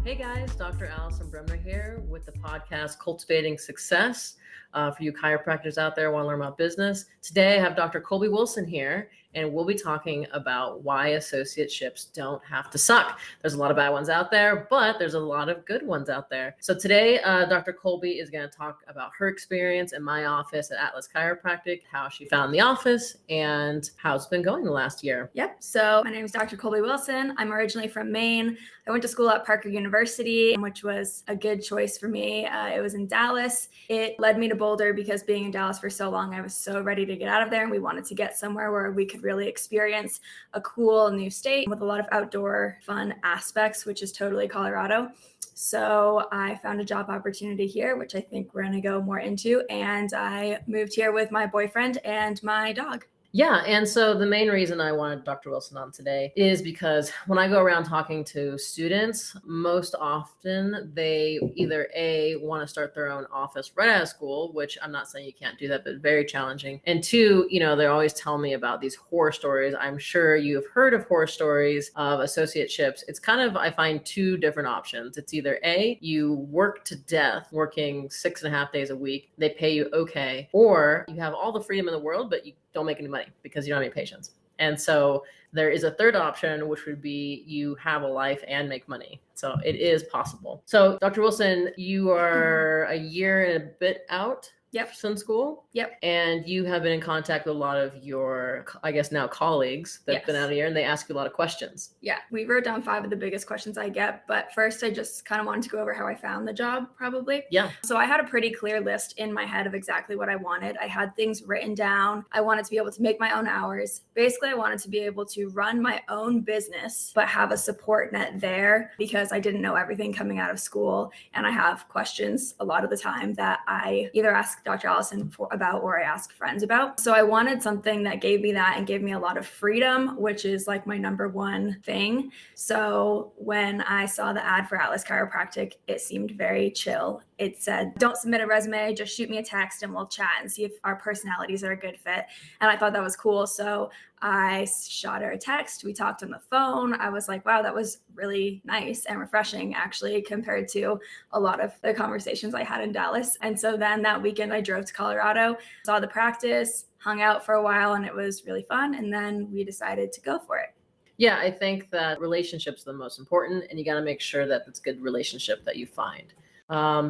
Hey guys, Dr. Bremner here with the podcast Cultivating Success. For you chiropractors out there who want to learn about business, today I have Dr. Colby Wilson here, and we'll be talking about why associateships don't have to suck. There's a lot of bad ones out there, but there's a lot of good ones out there. So today, Dr. Colby is going to talk about her experience in my office at Atlas Chiropractic, how she found the office, and how it's been going the last year. Yep. So my name is Dr. Colby Wilson. I'm originally from Maine. I went to school at Parker University, which was a good choice for me. It was in Dallas. It led me to Boulder because being in Dallas for so long, I was so ready to get out of there, and we wanted to get somewhere where we could really experience a cool new state with a lot of outdoor fun aspects, which is totally Colorado. So I found a job opportunity here, which I think we're going to go more into. And I moved here with my boyfriend and my dog. Yeah. And so the main reason I wanted Dr. Wilson on today is because when I go around talking to students, most often they either A, want to start their own office right out of school, which I'm not saying you can't do that, but very challenging. And two, they're always telling me about these horror stories. I'm sure you've heard of horror stories of associateships. It's kind of, I find, two different options. It's either A, you work to death working 6.5 days a week. They pay you okay. Or you have all the freedom in the world, but you don't make any money because you don't have any patients. And so there is a third option, which would be you have a life and make money. So it is possible. So Dr. Wilson, you are a year and a bit out. Yep. From school. Yep. And you have been in contact with a lot of your, I guess now colleagues that have been out here, and they ask you a lot of questions. Yeah. We wrote down 5 of the biggest questions I get, but first I just kind of wanted to go over how I found the job probably. Yeah. So I had a pretty clear list in my head of exactly what I wanted. I had things written down. I wanted to be able to make my own hours. Basically, I wanted to be able to run my own business, but have a support net there because I didn't know everything coming out of school. And I have questions a lot of the time that I either ask Dr. Allison about or I ask friends about. So I wanted something that gave me that and gave me a lot of freedom, which is like my number one thing. So when I saw the ad for Atlas Chiropractic, it seemed very chill. It said, don't submit a resume, just shoot me a text and we'll chat and see if our personalities are a good fit. And I thought that was cool. So I shot her a text. We talked on the phone. I was like, wow, that was really nice and refreshing, actually, compared to a lot of the conversations I had in Dallas. And so then that weekend I drove to Colorado, saw the practice, hung out for a while, and it was really fun. And then we decided to go for it. Yeah, I think that relationships are the most important, and you got to make sure that it's a good relationship that you find.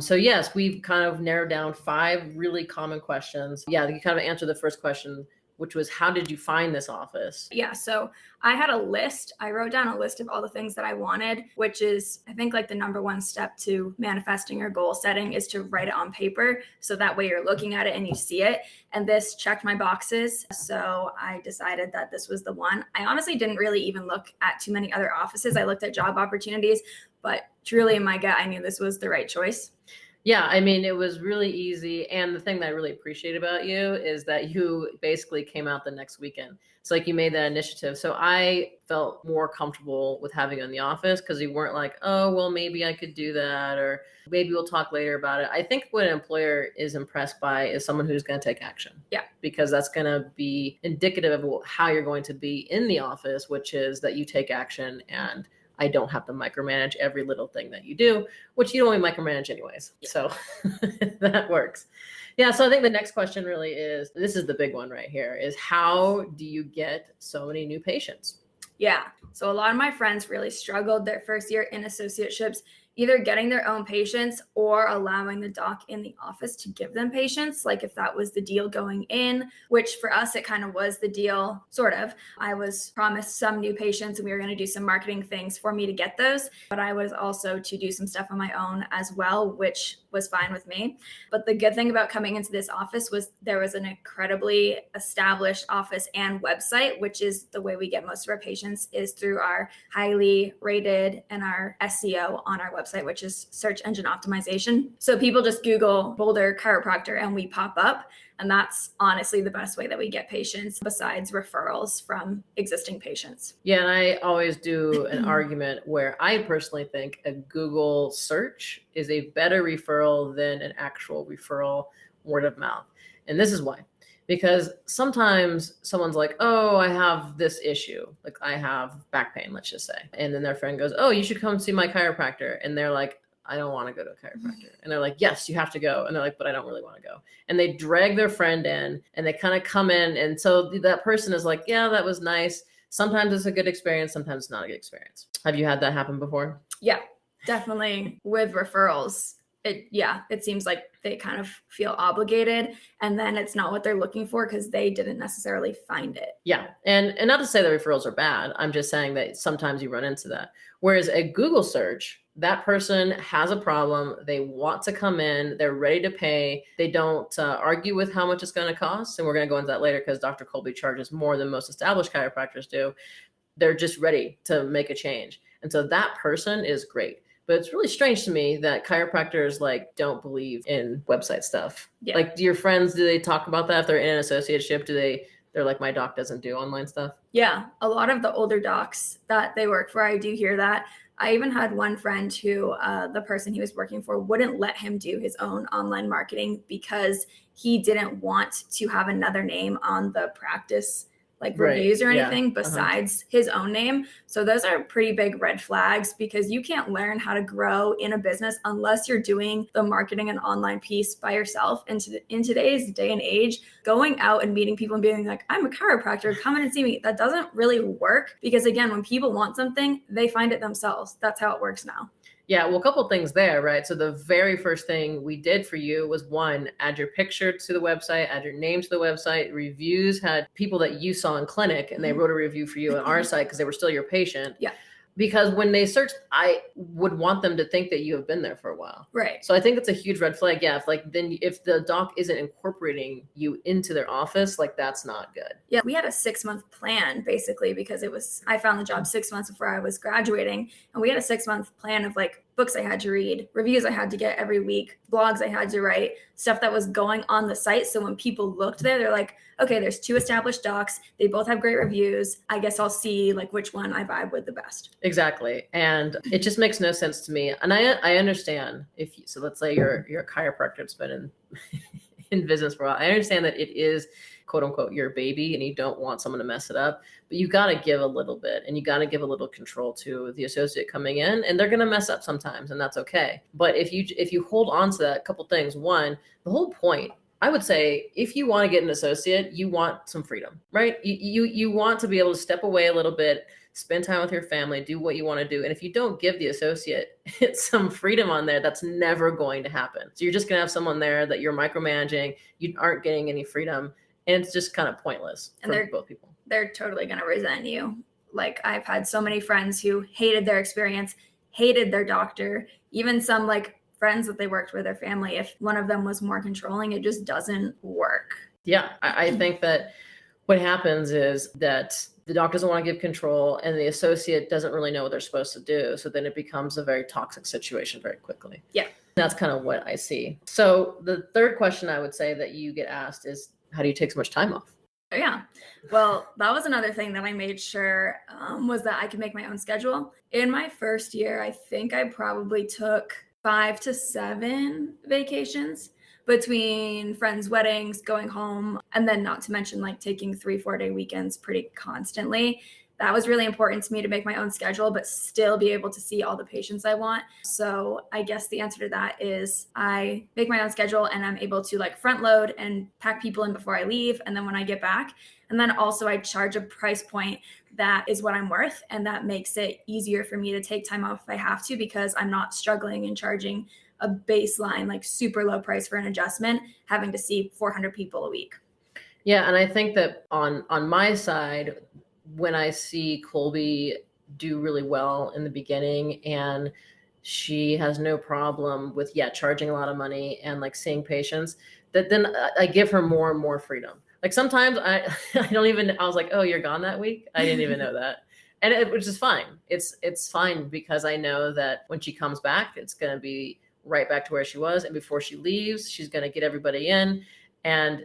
So yes, we've kind of narrowed down 5 really common questions. Yeah, you kind of answered the first question, which was, how did you find this office? Yeah, so I had a list. I wrote down a list of all the things that I wanted, which is, I think, like the number one step to manifesting or goal setting is to write it on paper. So that way you're looking at it and you see it. And this checked my boxes. So I decided that this was the one. I honestly didn't really even look at too many other offices. I looked at job opportunities, but truly in my gut, I knew this was the right choice. Yeah, I mean, it was really easy. And the thing that I really appreciate about you is that you basically came out the next weekend. It's like you made that initiative. So I felt more comfortable with having you in the office because you weren't like, oh, well, maybe I could do that, or maybe we'll talk later about it. I think what an employer is impressed by is someone who's going to take action. Yeah. Because that's going to be indicative of how you're going to be in the office, which is that you take action and I don't have to micromanage every little thing that you do, which you don't only micromanage anyways. Yeah. So that works. Yeah. So I think the next question really is, this is the big one right here, is how do you get so many new patients? Yeah. So a lot of my friends really struggled their first year in associateships, either getting their own patients or allowing the doc in the office to give them patients, like if that was the deal going in, which for us, it kind of was the deal, sort of. I was promised some new patients and we were going to do some marketing things for me to get those, but I was also to do some stuff on my own as well, which was fine with me. But the good thing about coming into this office was there was an incredibly established office and website, which is the way we get most of our patients is through our highly rated and our SEO on our website, which is search engine optimization. So people just Google Boulder Chiropractor and we pop up. And that's honestly the best way that we get patients besides referrals from existing patients. Yeah, and I always do an argument where I personally think a Google search is a better referral than an actual referral word of mouth. And this is why. Because sometimes someone's like, oh, I have this issue. Like I have back pain, let's just say. And then their friend goes, oh, you should come see my chiropractor. And they're like, I don't want to go to a chiropractor. And they're like, yes, you have to go. And they're like, but I don't really want to go. And they drag their friend in and they kind of come in. And so that person is like, yeah, that was nice. Sometimes it's a good experience. Sometimes it's not a good experience. Have you had that happen before? Yeah, definitely with referrals. It seems like they kind of feel obligated, and then it's not what they're looking for because they didn't necessarily find it. Yeah. And not to say that referrals are bad. I'm just saying that sometimes you run into that. Whereas a Google search, that person has a problem. They want to come in. They're ready to pay. They don't argue with how much it's going to cost. And we're going to go into that later because Dr. Colby charges more than most established chiropractors do. They're just ready to make a change. And so that person is great. But it's really strange to me that chiropractors like don't believe in website stuff. Yeah. Like, do your friends, do they talk about that if they're in an associateship? They're like, my doc doesn't do online stuff? Yeah, a lot of the older docs that they work for, I do hear that. I even had one friend who the person he was working for wouldn't let him do his own online marketing because he didn't want to have another name on the practice reviews or anything besides his own name. So those are pretty big red flags because you can't learn how to grow in a business unless you're doing the marketing and online piece by yourself. And in today's day and age, going out and meeting people and being like, I'm a chiropractor, come in and see me, that doesn't really work because again, when people want something, they find it themselves. That's how it works now. Yeah, well, a couple of things there, right? So the very first thing we did for you was one, add your picture to the website, add your name to the website. Reviews had people that you saw in clinic and they wrote a review for you on our site because they were still your patient. Yeah. Because when they search, I would want them to think that you have been there for a while. Right. So I think it's a huge red flag. Yeah. If the doc isn't incorporating you into their office, like that's not good. Yeah. We had a 6-month plan basically because I found the job 6 months before I was graduating. And we had a 6-month plan of like books I had to read, reviews I had to get every week, blogs I had to write, stuff that was going on the site. So when people looked there, they're like, okay, there's 2 established docs. They both have great reviews. I guess I'll see like which one I vibe with the best. Exactly. And it just makes no sense to me. And I understand so let's say you're a chiropractor that's been in business for a while. I understand that it is quote unquote your baby and you don't want someone to mess it up, but you got to give a little bit and you got to give a little control to the associate coming in, and they're going to mess up sometimes and that's okay. But if you hold on to that, couple things. One, the whole point, I would say, if you want to get an associate, you want some freedom, right? You want to be able to step away a little bit, spend time with your family, do what you want to do. And if you don't give the associate some freedom on there, that's never going to happen. So you're just going to have someone there that you're micromanaging. You aren't getting any freedom. And it's just kind of pointless for both people. They're totally going to resent you. Like I've had so many friends who hated their experience, hated their doctor, even some like friends that they worked with, their family. If one of them was more controlling, it just doesn't work. Yeah. I think that what happens is that the doc doesn't want to give control and the associate doesn't really know what they're supposed to do. So then it becomes a very toxic situation very quickly. Yeah. That's kind of what I see. So the third question I would say that you get asked is, how do you take so much time off? Yeah. Well, that was another thing that I made sure was that I could make my own schedule. In my first year, I think I probably took 5 to 7 vacations between friends' weddings, going home, and then not to mention like taking 3-4 day weekends pretty constantly. That was really important to me to make my own schedule, but still be able to see all the patients I want. So I guess the answer to that is I make my own schedule and I'm able to like front load and pack people in before I leave. And then when I get back, and then also I charge a price point that is what I'm worth. And that makes it easier for me to take time off if I have to, because I'm not struggling and charging a baseline, like super low price for an adjustment, having to see 400 people a week. Yeah. And I think that on my side, when I see Colby do really well in the beginning and she has no problem with charging a lot of money and like seeing patients, that then I give her more and more freedom. Like sometimes I was like, oh, you're gone that week? I didn't even know that. And which is fine. It's fine because I know that when she comes back, it's going to be right back to where she was. And before she leaves, she's going to get everybody in. And,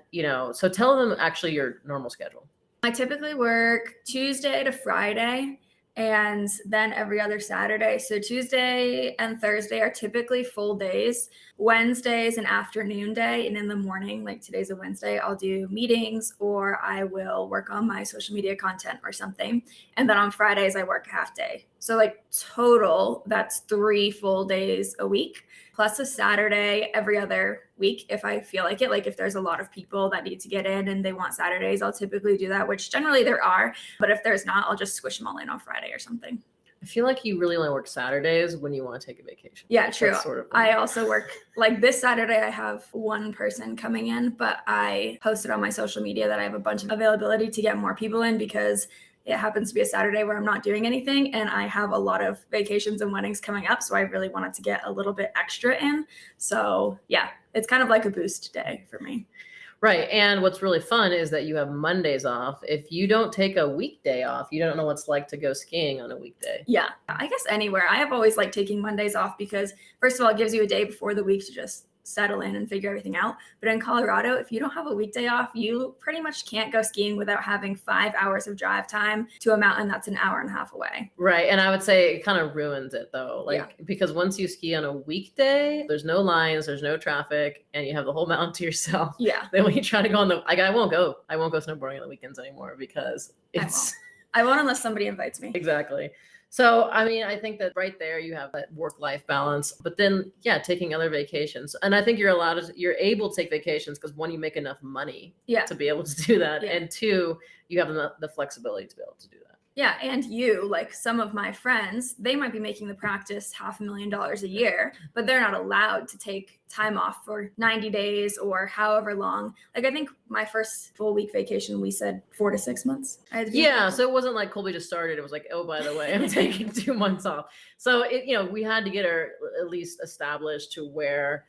so tell them actually your normal schedule. I typically work Tuesday to Friday, and then every other Saturday. So Tuesday and Thursday are typically full days. Wednesday is an afternoon day, and in the morning, like today's a Wednesday, I'll do meetings or I will work on my social media content or something. And then on Fridays, I work a half day. So like total, that's 3 full days a week, plus a Saturday every other week if I feel like it. Like if there's a lot of people that need to get in and they want Saturdays, I'll typically do that, which generally there are. But if there's not, I'll just squish them all in on Friday or something. I feel like you really only work Saturdays when you want to take a vacation. Yeah, true. Sort of I also work, like this Saturday, I have one person coming in, but I posted on my social media that I have a bunch of availability to get more people in because it happens to be a Saturday where I'm not doing anything and I have a lot of vacations and weddings coming up. So I really wanted to get a little bit extra in. So yeah, it's kind of like a boost day for me. Right. And what's really fun is that you have Mondays off. If you don't take a weekday off, you don't know what it's like to go skiing on a weekday. Yeah, I guess anywhere. I have always liked taking Mondays off because first of all, it gives you a day before the week to just settle in and figure everything out. But in Colorado, if you don't have a weekday off, you pretty much can't go skiing without having 5 hours of drive time to a mountain that's an hour and a half away. Right. And I would say it kind of ruins it though. Because once you ski on a weekday, there's no lines, there's no traffic, and you have the whole mountain to yourself. Yeah. Then when you try to go on I won't go snowboarding on the weekends anymore because I won't unless somebody invites me. Exactly. So, I mean, I think that right there you have that work-life balance, but then, yeah, taking other vacations. And I think you're able to take vacations because one, you make enough money to be able to do that. Yeah. And two, you have the flexibility to be able to do that. Yeah. And you, like some of my friends, they might be making the practice $500,000 a year, but they're not allowed to take time off for 90 days or however long. Like I think my first full week vacation, we said 4 to 6 months. Yeah. So it wasn't like Colby just started. It was like, oh, by the way, I'm taking 2 months off. So we had to get her at least established to where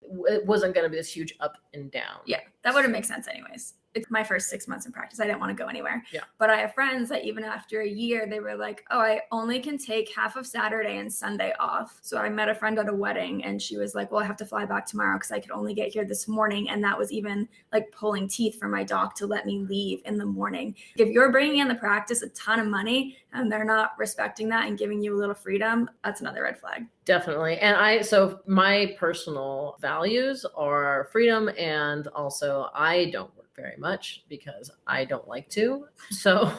it wasn't going to be this huge up and down. Yeah. That wouldn't make sense anyways. It's my first 6 months in practice. I didn't want to go anywhere. Yeah. But I have friends that even after a year, they were like, oh, I only can take half of Saturday and Sunday off. So I met a friend at a wedding and she was like, well, I have to fly back tomorrow because I could only get here this morning. And that was even like pulling teeth for my doc to let me leave in the morning. If you're bringing in the practice a ton of money and they're not respecting that and giving you a little freedom, that's another red flag. Definitely. And so my personal values are freedom, and also I don't work very much because I don't like to. So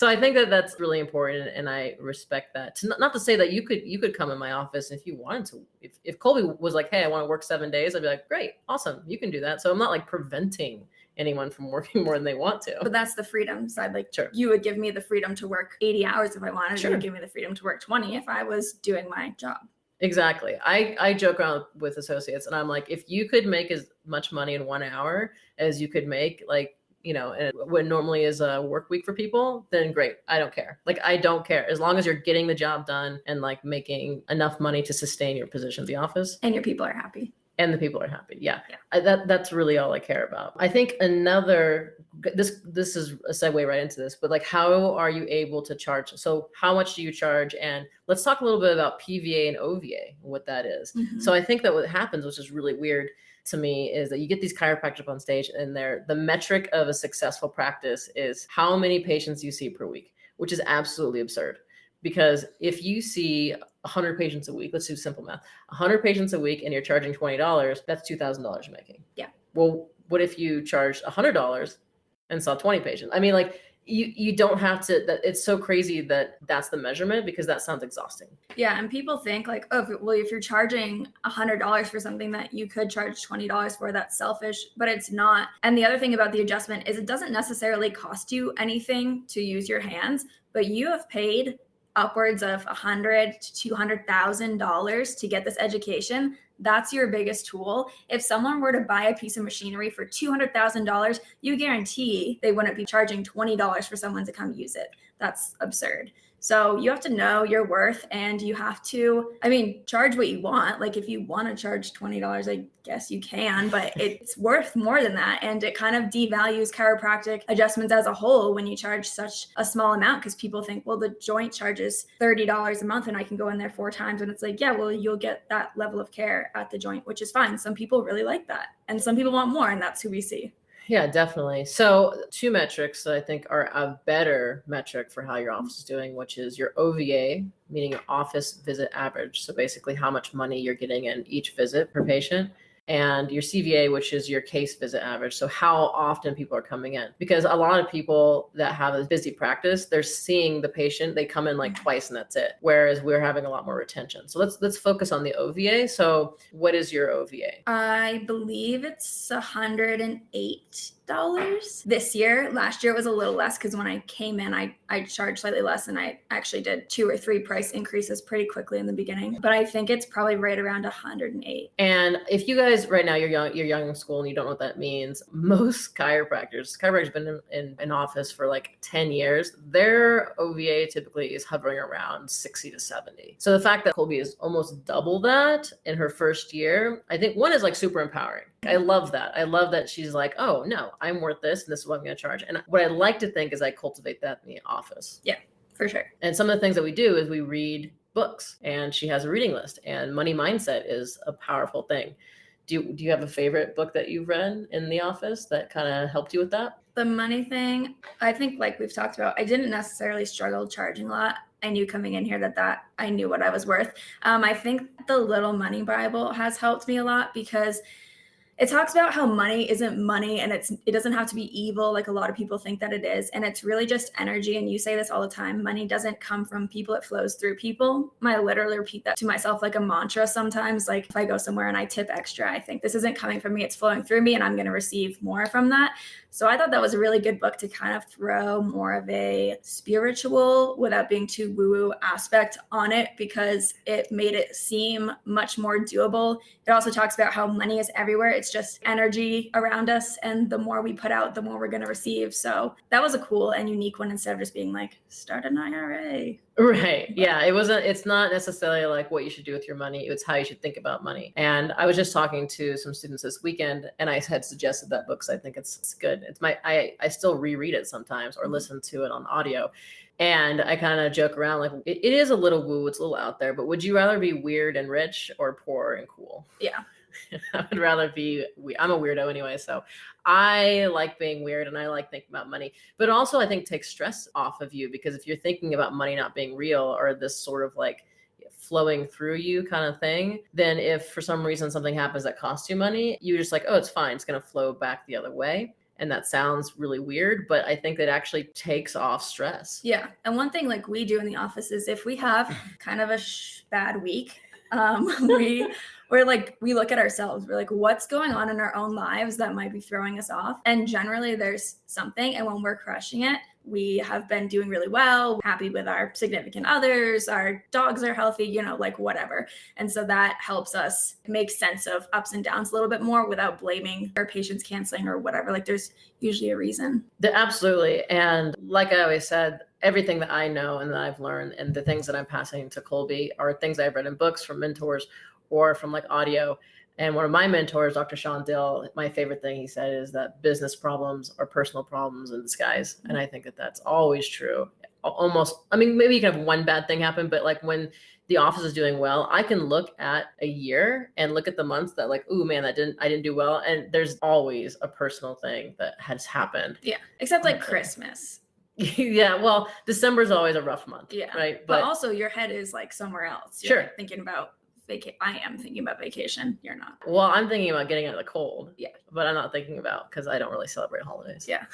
I think that that's really important, and I respect that. Not to say that you could come in my office if you wanted to. If Colby was like, hey, I want to work 7 days, I'd be like, great, awesome, you can do that. So I'm not like preventing anyone from working more than they want to. But that's the freedom side. Like, sure, you would give me the freedom to work 80 hours if I wanted. Sure. You would give me the freedom to work 20 if I was doing my job. Exactly. I joke around with associates and I'm like, if you could make as much money in 1 hour as you could make, like, when normally is a work week for people, then great. I don't care. Like, I don't care. As long as you're getting the job done and like making enough money to sustain your position at the office. And your people are happy. And the people are happy. Yeah. That's really all I care about. I think this is a segue right into this, but like, how are you able to charge? So how much do you charge? And let's talk a little bit about PVA and OVA, what that is. Mm-hmm. So I think that what happens, which is really weird to me, is that you get these chiropractors up on stage and the metric of a successful practice is how many patients you see per week, which is absolutely absurd. Because if you see 100 patients a week, let's do simple math, 100 patients a week and you're charging $20, that's $2,000 you're making. Yeah. Well, what if you charged $100 and saw 20 patients? I mean, like, you don't have to, it's so crazy that that's the measurement, because that sounds exhausting. Yeah. And people think like, oh, if you're charging $100 for something that you could charge $20 for, that's selfish, but it's not. And the other thing about the adjustment is it doesn't necessarily cost you anything to use your hands, but you have paid upwards of $100,000 to $200,000 to get this education. That's your biggest tool. If someone were to buy a piece of machinery for $200,000, you guarantee they wouldn't be charging $20 for someone to come use it. That's absurd. So you have to know your worth, and you have to, charge what you want. Like, if you want to charge $20, I guess you can, but it's worth more than that. And it kind of devalues chiropractic adjustments as a whole when you charge such a small amount, because people think, well, the joint charges $30 a month and I can go in there 4 times. And it's like, yeah, well, you'll get that level of care at the joint, which is fine. Some people really like that, and some people want more, and that's who we see. Yeah, definitely. So 2 metrics that I think are a better metric for how your office is doing, which is your OVA, meaning your office visit average. So basically how much money you're getting in each visit per patient, and your CVA, which is your case visit average. So how often people are coming in, because a lot of people that have a busy practice, they're seeing the patient, they come in like twice and that's it. Whereas we're having a lot more retention. So let's focus on the OVA. So what is your OVA? I believe it's $108 this year. Last year it was a little less because when I came in, I charged slightly less, and I actually did 2 or 3 price increases pretty quickly in the beginning. But I think it's probably right around 108. And if you guys right now you're young in school and you don't know what that means, most chiropractors been in office for like 10 years. Their OVA typically is hovering around 60 to 70. So the fact that Colby is almost double that in her first year, I think one is like super empowering. I love that. I love that she's like, oh no, I'm worth this and this is what I'm going to charge. And what I like to think is I cultivate that in the office. Yeah, for sure. And some of the things that we do is we read books, and she has a reading list, and money mindset is a powerful thing. Do you have a favorite book that you've read in the office that kind of helped you with that? The money thing, I think like we've talked about, I didn't necessarily struggle charging a lot. I knew coming in here that I knew what I was worth. I think the Little Money Bible has helped me a lot because it talks about how money isn't money, and it doesn't have to be evil like a lot of people think that it is. And it's really just energy. And you say this all the time, money doesn't come from people, it flows through people. I literally repeat that to myself like a mantra sometimes. Like if I go somewhere and I tip extra, I think this isn't coming from me, it's flowing through me, and I'm going to receive more from that. So I thought that was a really good book to kind of throw more of a spiritual, without being too woo-woo, aspect on it, because it made it seem much more doable. It also talks about how money is everywhere. It's just energy around us, and the more we put out, the more we're going to receive. So that was a cool and unique one, instead of just being like, start an IRA. Right. Yeah. It's not necessarily like what you should do with your money. It's how you should think about money. And I was just talking to some students this weekend, and I had suggested that book because I think it's good. I still reread it sometimes or listen to it on audio. And I kind of joke around like it is a little woo, it's a little out there, but would you rather be weird and rich or poor and cool? Yeah. I would rather I'm a weirdo anyway. So I like being weird and I like thinking about money, but also I think takes stress off of you, because if you're thinking about money not being real or this sort of like flowing through you kind of thing, then if for some reason something happens that costs you money, you're just like, oh, it's fine. It's going to flow back the other way. And that sounds really weird, but I think that actually takes off stress. Yeah. And one thing like we do in the office is if we have kind of a bad week, we look at ourselves. We're like, what's going on in our own lives that might be throwing us off? And generally there's something. And when we're crushing it, we have been doing really well, happy with our significant others, our dogs are healthy, like whatever. And so that helps us make sense of ups and downs a little bit more without blaming our patients canceling or whatever. Like there's usually a reason. Absolutely. And like I always said, everything that I know and that I've learned and the things that I'm passing to Colby are things I've read in books, from mentors, or from like audio. And one of my mentors, Dr. Sean Dill, my favorite thing he said is that business problems are personal problems in disguise. And I think that that's always true. Maybe you can have one bad thing happen, but like when the office is doing well, I can look at a year and look at the months that like, ooh man, I didn't do well. And there's always a personal thing that has happened. Yeah. Except like Christmas. Yeah. Well, December is always a rough month. Yeah. Right. But also your head is like somewhere else. You're like thinking about I am thinking about vacation. You're not. Well, I'm thinking about getting out of the cold. Yeah. But I'm not thinking about, because I don't really celebrate holidays. Yeah.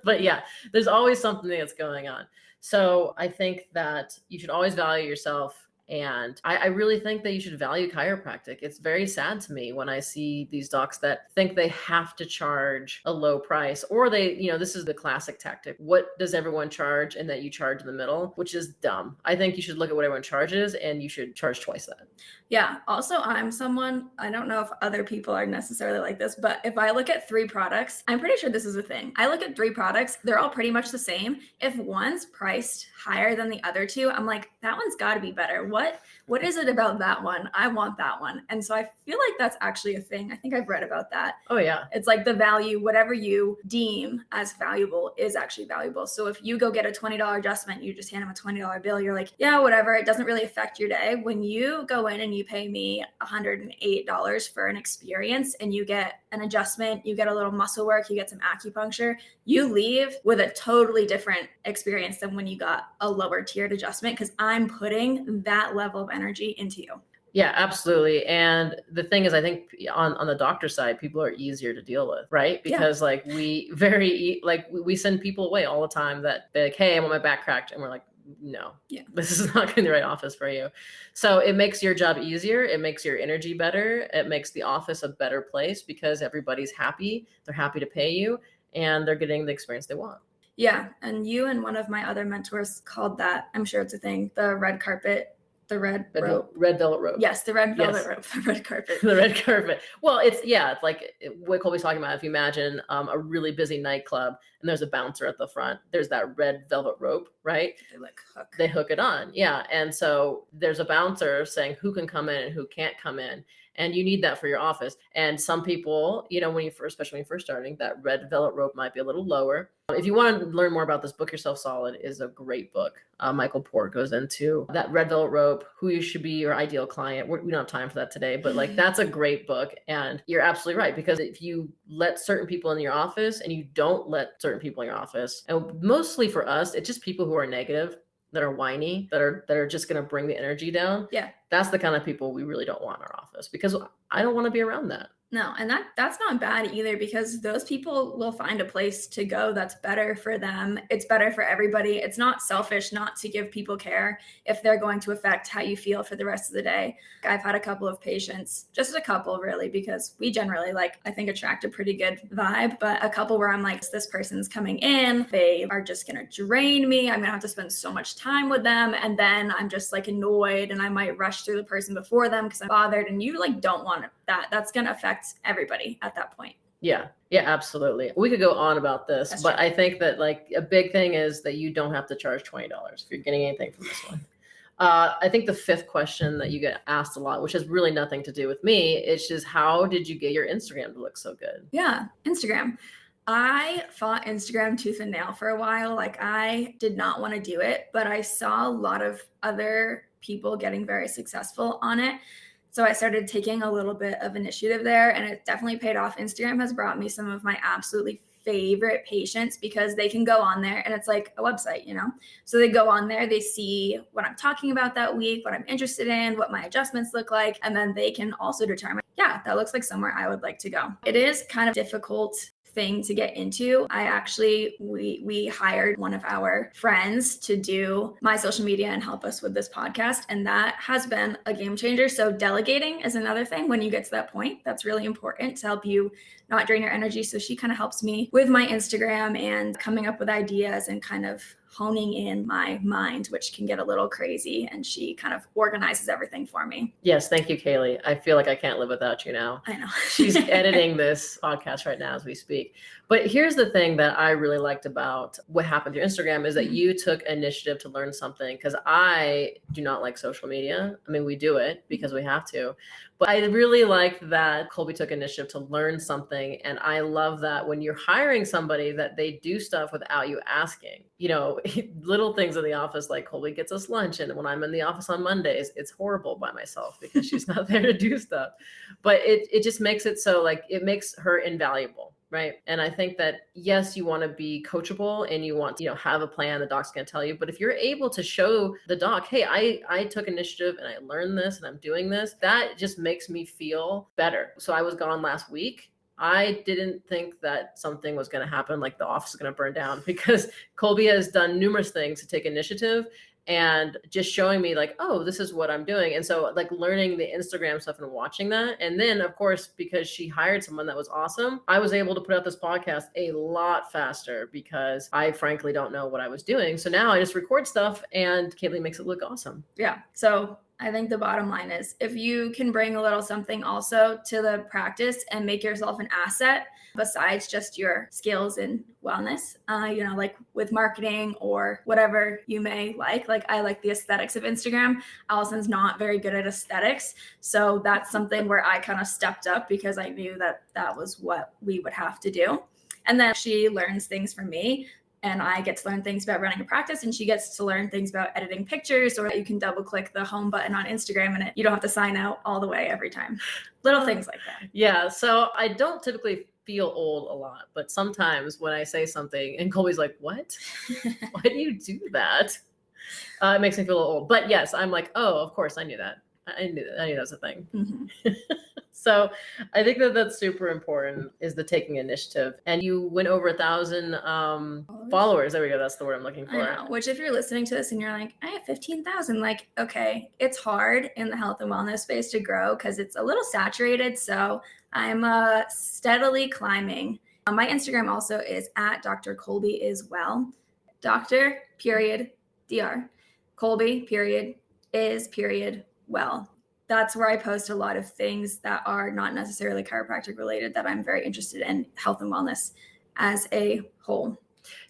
But yeah, there's always something that's going on. So I think that you should always value yourself. And I really think that you should value chiropractic. It's very sad to me when I see these docs that think they have to charge a low price, or this is the classic tactic. What does everyone charge? And that you charge in the middle, which is dumb. I think you should look at what everyone charges and you should charge twice that. Yeah. Also, I'm someone, I don't know if other people are necessarily like this, but if I look at 3 products, I'm pretty sure this is a thing. I look at 3 products, they're all pretty much the same. If one's priced higher than the other 2, I'm like, that one's got to be better. What is it about that one? I want that one. And so I feel like that's actually a thing. I think I've read about that. Oh yeah. It's like the value, whatever you deem as valuable is actually valuable. So if you go get a $20 adjustment, you just hand them a $20 bill. You're like, yeah, whatever. It doesn't really affect your day. When you go in and you pay me $108 for an experience and you get an adjustment, you get a little muscle work, you get some acupuncture, you leave with a totally different experience than when you got a lower tiered adjustment, because I'm putting that level of energy into you. Yeah, absolutely. And the thing is, I think on the doctor side, people are easier to deal with, right? Because like we send people away all the time that they're like, hey, I want my back cracked. And we're like, no, this is not going to be the right office for you. So it makes your job easier. It makes your energy better. It makes the office a better place because everybody's happy. They're happy to pay you and they're getting the experience they want. Yeah. And you and one of my other mentors called that, I'm sure it's a thing, the red carpet. The red rope. Red velvet rope. Yes, the red velvet rope, the red carpet. The red carpet. Well, it's like what Colby's talking about. If you imagine a really busy nightclub and there's a bouncer at the front, there's that red velvet rope, right? They hook it on. Yeah. And so there's a bouncer saying who can come in and who can't come in. And you need that for your office. And some people, especially when you're first starting, that red velvet rope might be a little lower. If you want to learn more about this, Book Yourself Solid is a great book. Michael Port goes into that red velvet rope, who you should be your ideal client. We don't have time for that today, but like that's a great book. And you're absolutely right, because if you let certain people in your office and you don't let certain people in your office, and mostly for us, it's just people who are negative, that are whiny, that are just going to bring the energy down. Yeah. That's the kind of people we really don't want in our office, because I don't want to be around that. No, and that's not bad either, because those people will find a place to go that's better for them. It's better for everybody. It's not selfish not to give people care if they're going to affect how you feel for the rest of the day. I've had a couple of patients, just a couple really, because we generally I think attract a pretty good vibe, but a couple where I'm like, this person's coming in, they are just going to drain me. I'm going to have to spend so much time with them. And then I'm just annoyed and I might rush through the person before them because I'm bothered, and you don't want that. That's going to affect everybody at that point. Yeah, absolutely. We could go on about this, That's but true. I think that a big thing is that you don't have to charge $20 if you're getting anything from this one. I think the fifth question that you get asked a lot, which has really nothing to do with me, it's just, how did you get your Instagram to look so good? Yeah, Instagram. I fought Instagram tooth and nail for a while. I did not want to do it, but I saw a lot of other people getting very successful on it. So I started taking a little bit of initiative there, and it definitely paid off. Instagram has brought me some of my absolutely favorite patients because they can go on there and it's like a website, So they go on there, they see what I'm talking about that week, what I'm interested in, what my adjustments look like, and then they can also determine, that looks like somewhere I would like to go. It is kind of difficult thing to get into. We hired one of our friends to do my social media and help us with this podcast, and that has been a game changer. So delegating is another thing when you get to that point. That's really important to help you not drain your energy. So she kind of helps me with my Instagram and coming up with ideas and kind of honing in my mind, which can get a little crazy, and she kind of organizes everything for me. Yes, thank you, Kaylee. I feel like I can't live without you now. I know. She's editing this podcast right now as we speak. But here's the thing that I really liked about what happened to your Instagram is that you took initiative to learn something, because I do not like social media. I mean, we do it because we have to. But I really like that Colby took initiative to learn something. And I love that when you're hiring somebody that they do stuff without you asking, little things in the office, like Colby gets us lunch. And when I'm in the office on Mondays, it's horrible by myself because she's not there to do stuff. But it just makes it so it makes her invaluable. Right. And I think that, yes, you want to be coachable and you want to, have a plan the doc's going to tell you. But if you're able to show the doc, hey, I took initiative and I learned this and I'm doing this, that just makes me feel better. So I was gone last week. I didn't think that something was going to happen, like the office is going to burn down, because Colby has done numerous things to take initiative and just showing me oh, this is what I'm doing. And so learning the Instagram stuff and watching that. And then of course, because she hired someone that was awesome, I was able to put out this podcast a lot faster because I frankly don't know what I was doing. So now I just record stuff and Kaylee makes it look awesome. Yeah. So I think the bottom line is, if you can bring a little something also to the practice and make yourself an asset besides just your skills and wellness, with marketing or whatever you may like I like the aesthetics of Instagram. Allison's not very good at aesthetics. So that's something where I kind of stepped up because I knew that was what we would have to do. And then she learns things from me. and I get to learn things about running a practice, and she gets to learn things about editing pictures, or you can double click the home button on Instagram and you don't have to sign out all the way every time. Little things like that. Yeah. So I don't typically feel old a lot, but sometimes when I say something and Colby's like, what? Why do you do that? It makes me feel a little old. But yes, I'm like, oh, of course, I knew that. I knew that was a thing. Mm-hmm. So I think that that's super important, is the taking initiative. And you went over 1,000 followers. There we go. That's the word I'm looking for. I know. Which, if you're listening to this and you're like, I have 15,000, like, okay, it's hard in the health and wellness space to grow because it's a little saturated. So I'm steadily climbing. My Instagram also is at Dr. Colby is well. Dr. Period Dr. Colby Period is period well. That's where I post a lot of things that are not necessarily chiropractic related, that I'm very interested in health and wellness as a whole.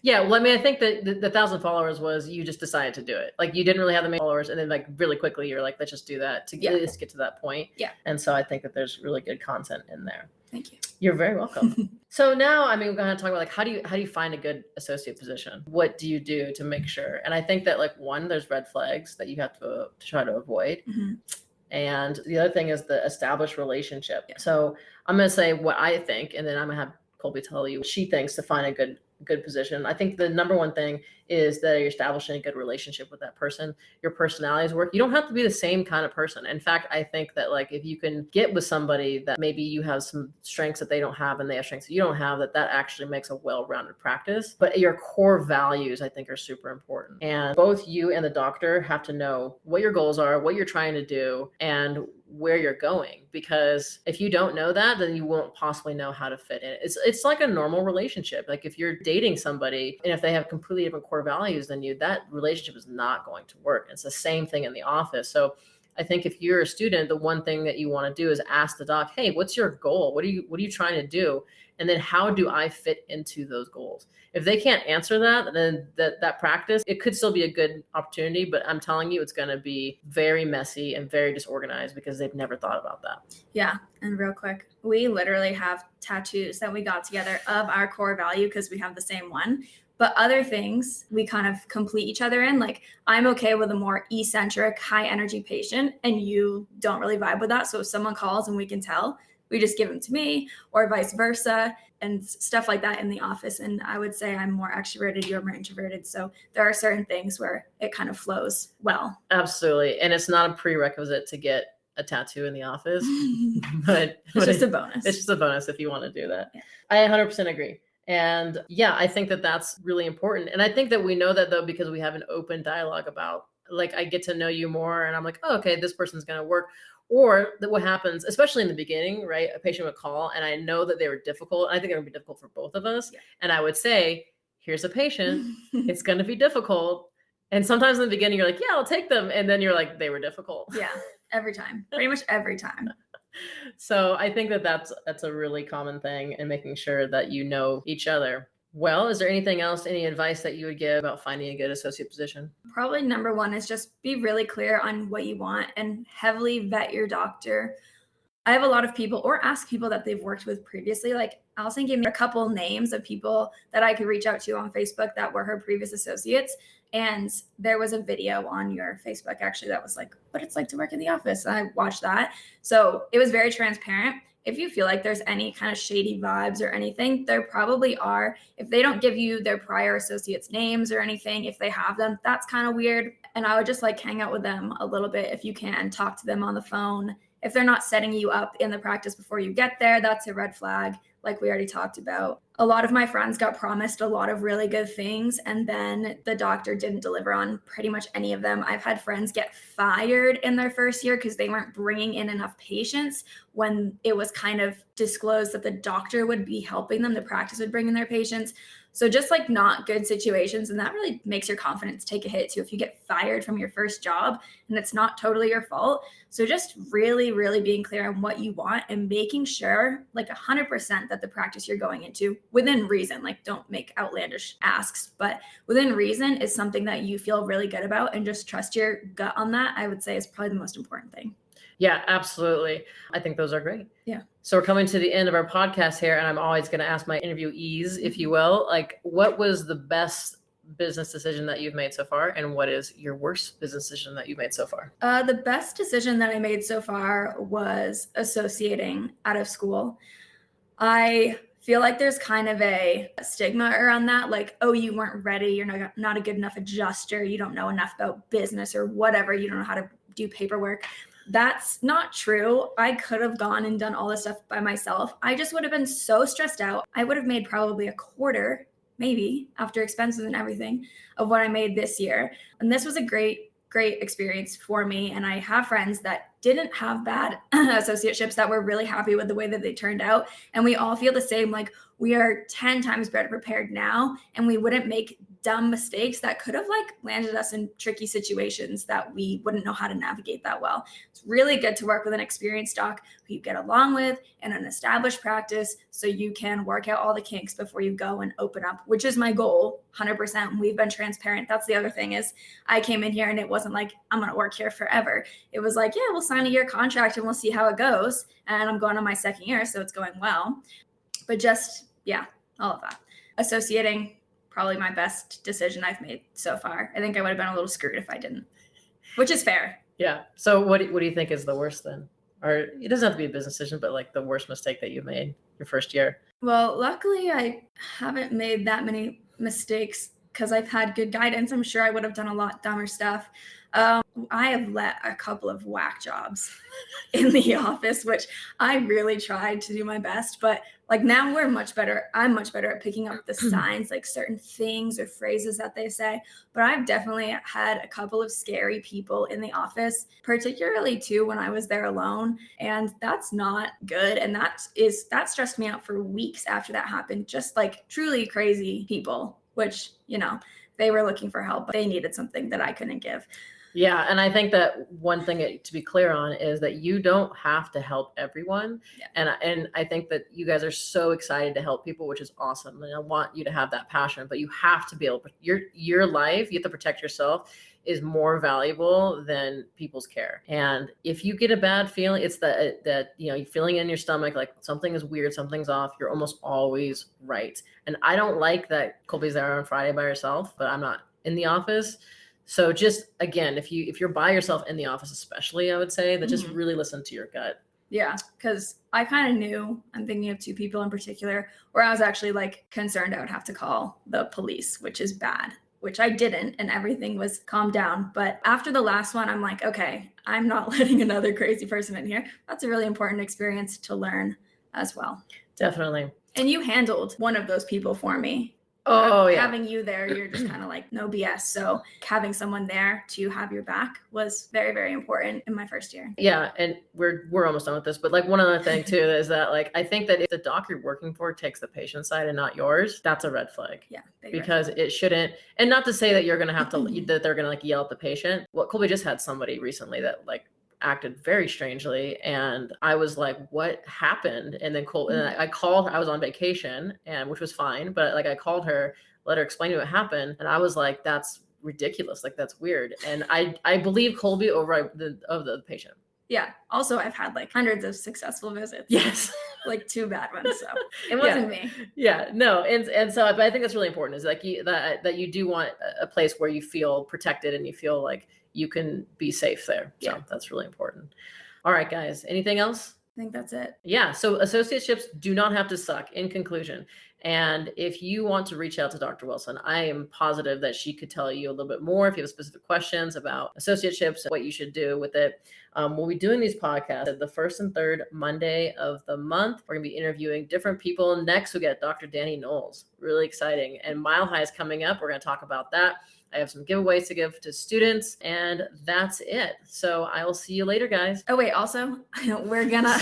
Yeah. Well, I mean, I think that the 1,000 followers was, you just decided to do it. Like, you didn't really have the many followers. And then like really quickly, you're like, let's just do that to at least get to that point. Yeah. And so I think that there's really good content in there. Thank you. You're very welcome. So now, I mean, we're going to talk about like, how do you find a good associate position? What do you do to make sure? And I think that like, one, there's red flags that you have to try to avoid. Mm-hmm. And the other thing is the established relationship. Yeah. So I'm going to say what I think, and then I'm going to have Colby tell you what she thinks to find a good position. I think the number one thing is that you're establishing a good relationship with that person. Your personalities work. You don't have to be the same kind of person. In fact, I think that like, if you can get with somebody that maybe you have some strengths that they don't have and they have strengths that you don't have, that actually makes a well-rounded practice. But your core values, I think, are super important. And both you and the doctor have to know what your goals are, what you're trying to do, and where you're going. Because if you don't know that, then you won't possibly know how to fit in. It's like a normal relationship. Like, if you're dating somebody and if they have completely different core values than you, that relationship is not going to work. It's the same thing in the office. So I think if you're a student, the one thing that you want to do is ask the doc, hey, what's your goal? What are you trying to do? And then how do I fit into those goals? If they can't answer that, then that practice, it could still be a good opportunity, but I'm telling you, it's going to be very messy and very disorganized because they've never thought about that. Yeah. And real quick, we literally have tattoos that we got together of our core value because we have the same one. But other things we kind of complete each other in. Like, I'm okay with a more eccentric, high energy patient, and you don't really vibe with that. So if someone calls and we can tell, we just give them to me, or vice versa, and stuff like that in the office. And I would say I'm more extroverted, you're more introverted. So there are certain things where it kind of flows well. Absolutely. And it's not a prerequisite to get a tattoo in the office, but it's just a bonus. It's just a bonus if you want to do that. Yeah. I 100% agree. And yeah, I think that that's really important. And I think that we know that though, because we have an open dialogue about, like, I get to know you more and I'm like, oh, okay, this person's going to work. Or that what happens, especially in the beginning, right? A patient would call and I know that they were difficult. I think it would be difficult for both of us. Yeah. And I would say, here's a patient. It's going to be difficult. And sometimes in the beginning, you're like, yeah, I'll take them. And then you're like, they were difficult. Yeah, every time, pretty much every time. So I think that that's a really common thing, and making sure that you know each other. Well, is there anything else, any advice that you would give about finding a good associate position? Probably number one is just be really clear on what you want and heavily vet your doctor. I have a lot of people, or ask people that they've worked with previously. Like, Allison gave me a couple names of people that I could reach out to on Facebook that were her previous associates. And there was a video on your Facebook actually that was like, what it's like to work in the office. And I watched that. So it was very transparent. If you feel like there's any kind of shady vibes or anything, there probably are. If they don't give you their prior associates' names or anything, if they have them, that's kind of weird. And I would just like hang out with them a little bit if you can, talk to them on the phone. If they're not setting you up in the practice before you get there, that's a red flag, like we already talked about. A lot of my friends got promised a lot of really good things, and then the doctor didn't deliver on pretty much any of them. I've had friends get fired in their first year because they weren't bringing in enough patients when it was kind of disclosed that the doctor would be helping them, the practice would bring in their patients. So just like not good situations, and that really makes your confidence take a hit too if you get fired from your first job and it's not totally your fault. So just really, really being clear on what you want and making sure like 100% that the practice you're going into within reason, like don't make outlandish asks, but within reason is something that you feel really good about, and just trust your gut on that, I would say, is probably the most important thing. Yeah, absolutely. I think those are great. Yeah. So we're coming to the end of our podcast here, and I'm always going to ask my interviewees, if you will, like, what was the best business decision that you've made so far, and what is your worst business decision that you've made so far? The best decision that I made so far was associating out of school. I feel like there's kind of a stigma around that, like, oh, you weren't ready, you're not a good enough adjuster, you don't know enough about business or whatever, you don't know how to do paperwork. That's not true. I could have gone and done all this stuff by myself. I just would have been so stressed out. I would have made probably a quarter, maybe after expenses and everything, of what I made this year. And this was a great experience for me. And I have friends that didn't have bad associateships that were really happy with the way that they turned out. And we all feel the same, like we are 10 times better prepared now, and we wouldn't make dumb mistakes that could have like landed us in tricky situations that we wouldn't know how to navigate that well. It's really good to work with an experienced doc who you get along with and an established practice, so you can work out all the kinks before you go and open up, which is my goal, 100%. We've been transparent. That's the other thing, is I came in here and it wasn't like, I'm going to work here forever. It was like, yeah, we'll sign a year contract and we'll see how it goes. And I'm going on my second year, so it's going well. But just, yeah, all of that. Associating, probably my best decision I've made so far. I think I would have been a little screwed if I didn't, which is fair. Yeah. So what do you think is the worst then? Or it doesn't have to be a business decision, but like the worst mistake that you've made your first year? Well, luckily I haven't made that many mistakes because I've had good guidance. I'm sure I would have done a lot dumber stuff. I have let a couple of whack jobs in the office, which I really tried to do my best, but like now I'm much better at picking up the signs, like certain things or phrases that they say. But I've definitely had a couple of scary people in the office, particularly too when I was there alone. And that's not good. And that stressed me out for weeks after that happened. Just like truly crazy people, which, they were looking for help, but they needed something that I couldn't give. Yeah. And I think that one thing to be clear on is that you don't have to help everyone. Yeah. And I think that you guys are so excited to help people, which is awesome. And I want you to have that passion, but you have to be able to, your life, you have to protect yourself, is more valuable than people's care. And if you get a bad feeling, it's that you're feeling in your stomach, like something is weird, something's off, you're almost always right. And I don't like that Colby's there on Friday by herself, but I'm not in the office. So just, again, if you're by yourself in the office, especially, I would say that just really listen to your gut. Yeah, because I kind of knew, I'm thinking of two people in particular, where I was actually like concerned I would have to call the police, which is bad, which I didn't, and everything was calmed down. But after the last one, I'm like, okay, I'm not letting another crazy person in here. That's a really important experience to learn as well. Definitely. And you handled one of those people for me. Oh, yeah. Having you there, you're just kind of like, no BS. So having someone there to have your back was very, very important in my first year. Yeah. And we're almost done with this, but like one other thing too, is that like, I think that if the doc you're working for takes the patient side and not yours, that's a red flag. Yeah. Because it shouldn't, and not to say that you're going to have to, that they're going to like yell at the patient. Well, Colby just had somebody recently that like acted very strangely, and I was like, what happened? And then I called her. I was on vacation, and which was fine, but like I called her, let her explain what happened, and I was like, that's ridiculous, like that's weird. And I believe Colby over the patient. Yeah. Also, I've had like hundreds of successful visits. Yes. Like 2 bad ones. So it wasn't me. Yeah. No. And so, but I think that's really important, is like that you do want a place where you feel protected and you feel like you can be safe there. So that's really important. All right, guys. Anything else? I think that's it. Yeah. So associateships do not have to suck, in conclusion. And if you want to reach out to Dr. Wilson, I am positive that she could tell you a little bit more if you have specific questions about associateships, what you should do with it. We'll be doing these podcasts the first and third Monday of the month. We're going to be interviewing different people. Next, we get Dr. Danny Knowles. Really exciting. And Mile High is coming up. We're going to talk about that. I have some giveaways to give to students, and that's it. So I will see you later, guys. Oh, wait, also, we're gonna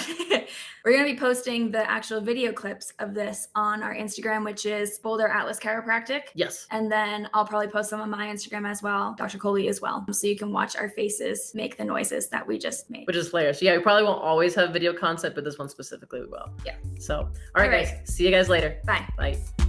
be posting the actual video clips of this on our Instagram, which is Boulder Atlas Chiropractic. Yes. And then I'll probably post them on my Instagram as well, Dr. Colby as well. So you can watch our faces make the noises that we just made. Which is hilarious. Yeah, we probably won't always have video content, but this one specifically we will. Yeah. So, all right, guys. See you guys later. Bye. Bye.